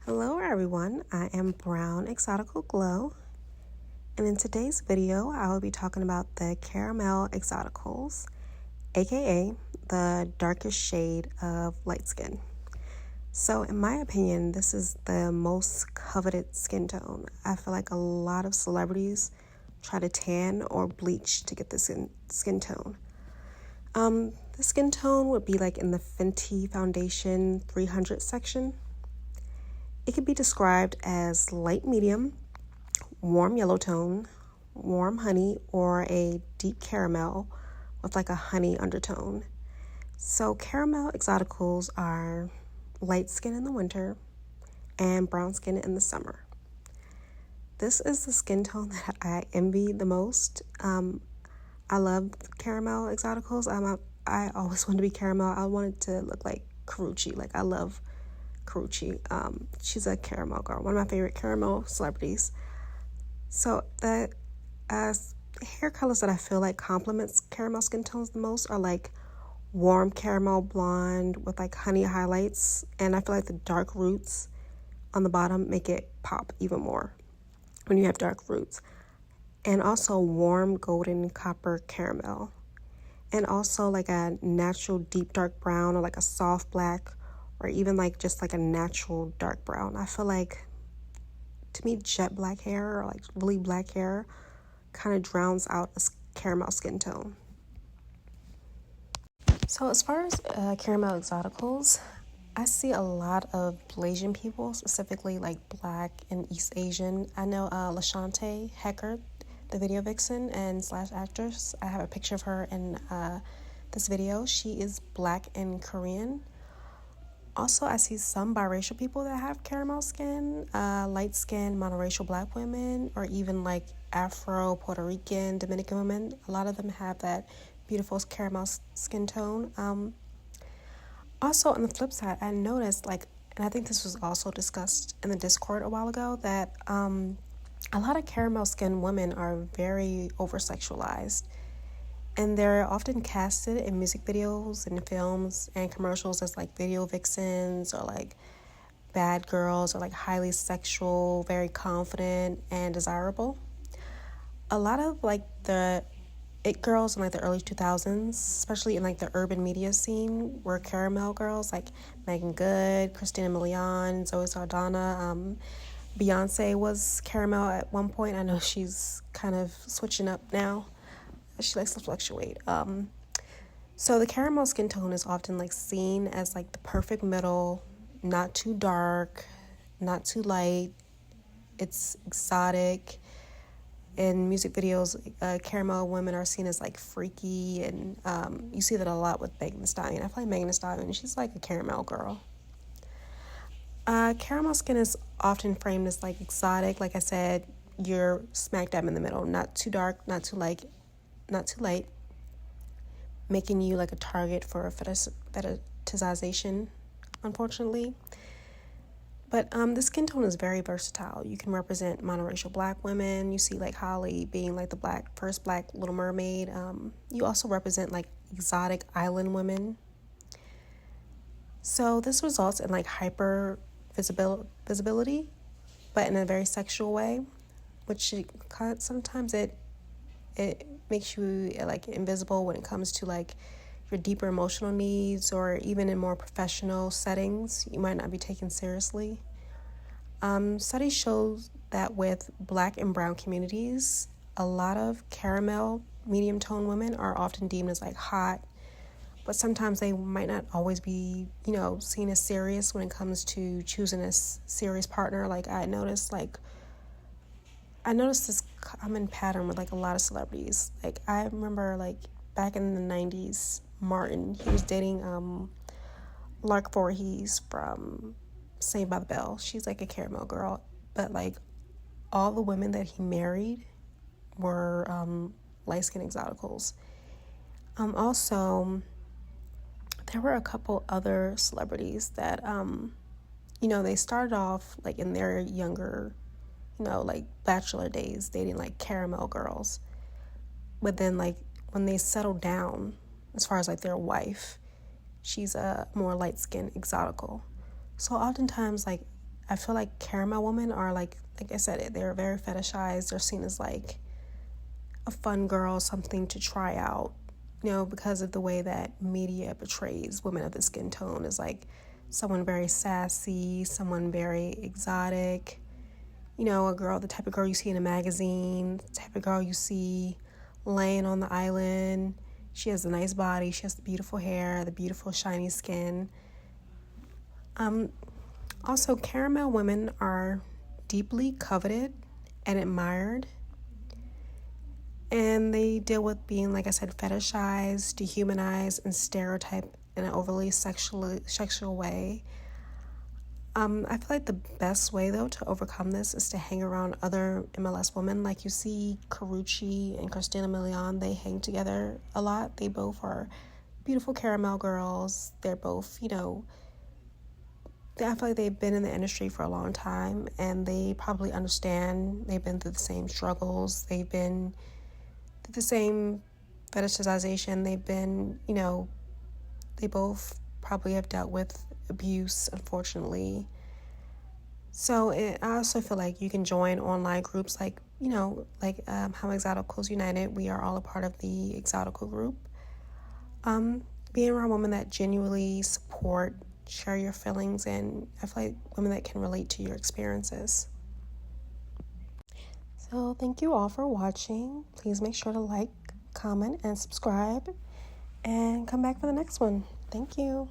Hello everyone, I am Brown Exotical Glow, and in today's video I will be talking about the Caramel Exoticals, aka the darkest shade of light skin. So in my opinion, this is the most coveted skin tone. I feel like a lot of celebrities try to tan or bleach to get this skin tone. The skin tone would be like in the Fenty Foundation 300 section. It could be described as light medium, warm yellow tone, warm honey, or a deep caramel with like a honey undertone. So caramel exoticals are light skin in the winter and brown skin in the summer. This is the skin tone that I envy the most. I love caramel exoticals. I always wanted to be caramel. I wanted to look like Karuchi. Like I love Karuchi. She's a caramel girl, one of my favorite caramel celebrities. So the hair colors that I feel like complements caramel skin tones the most are like warm caramel blonde with like honey highlights, and I feel like the dark roots on the bottom make it pop even more when you have dark roots. And also warm golden copper caramel, and also like a natural deep dark brown or like a soft black, or even like just like a natural dark brown. I feel like, to me, jet black hair or like really black hair kind of drowns out a caramel skin tone. So as far as caramel exoticals, I see a lot of Blasian people, specifically like Black and East Asian. I know Lashante Heckert, the video vixen and slash actress. I have a picture of her in this video. She is Black and Korean. Also, I see some biracial people that have caramel skin, light skin, monoracial Black women, or even like Afro, Puerto Rican, Dominican women. A lot of them have that beautiful caramel skin tone. Also, on the flip side, I noticed and I think this was also discussed in the Discord a while ago, that a lot of caramel skin women are very over-sexualized. And they're often casted in music videos and films and commercials as like video vixens or like bad girls or like highly sexual, very confident and desirable. A lot of like the it girls in like the early 2000s, especially in like the urban media scene, were caramel girls like Megan Good, Christina Milian, Zoe Saldana. Beyonce was caramel at one point. I know she's kind of switching up now. She likes to fluctuate. So the caramel skin tone is often like seen as like the perfect middle, not too dark, not too light. It's exotic. In music videos, caramel women are seen as like freaky, and you see that a lot with Megan Thee Stallion. I feel like Megan Thee Stallion, she's like a caramel girl. Caramel skin is often framed as like exotic. Like I said, you're smack dab in the middle, not too dark, not too light, making you like a target for fetishization, unfortunately. But the skin tone is very versatile. You can represent monoracial Black women. You see like Holly being like the first Black Little Mermaid. You also represent like exotic island women. So this results in like hyper visibility, but in a very sexual way, which sometimes it makes you like invisible when it comes to like your deeper emotional needs, or even in more professional settings you might not be taken seriously. Studies show that with Black and brown communities, a lot of caramel medium tone women are often deemed as like hot, but sometimes they might not always be, seen as serious when it comes to choosing a serious partner. Like I noticed this common pattern with like a lot of celebrities. Like I remember like back in the 90s, Martin, he was dating Lark Voorhees from Saved by the Bell. She's like a caramel girl, but like all the women that he married were light skin exoticals. Also, there were a couple other celebrities that they started off like in their younger, like bachelor days, dating like caramel girls, but then like when they settled down, as far as like their wife, she's a more light-skinned exotical. So oftentimes like I feel like caramel women are like I said, they're very fetishized. They're seen as like a fun girl, something to try out, because of the way that media portrays women of the skin tone as like someone very sassy, someone very exotic, a girl, the type of girl you see in a magazine, the type of girl you see laying on the island. She has a nice body, she has the beautiful hair, the beautiful shiny skin. Also, caramel women are deeply coveted and admired, and they deal with being, like I said, fetishized, dehumanized, and stereotyped in an overly sexual way. I feel like the best way, though, to overcome this is to hang around other MLS women. Like you see Karuchi and Christina Milian, they hang together a lot. They both are beautiful caramel girls. They're both, I feel like they've been in the industry for a long time, and they probably understand. They've been through the same struggles. They've been through the same fetishization. They've been, they both probably have dealt with abuse, unfortunately. So I also feel like you can join online groups like How Exoticals United. We are all a part of the Exotical group. Being around women that genuinely support, share your feelings, and I feel like women that can relate to your experiences. So thank you all for watching. Please make sure to like, comment, and subscribe, and come back for the next one. Thank you.